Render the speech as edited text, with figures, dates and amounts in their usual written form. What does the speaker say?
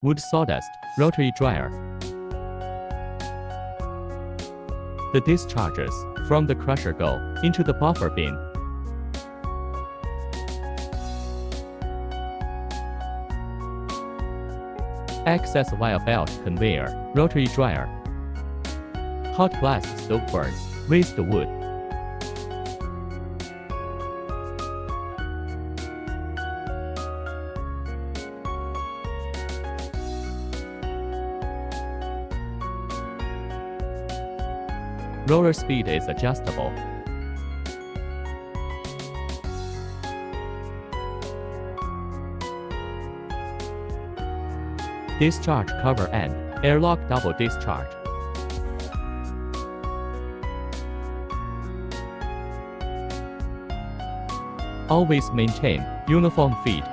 Wood sawdust, rotary dryer. The discharges from the crusher go into the buffer bin. Access via belt conveyor, rotary dryer. Hot blast stove burns, waste wood. Roller speed is adjustable. Discharge cover and airlock double discharge. Always maintain uniform feed.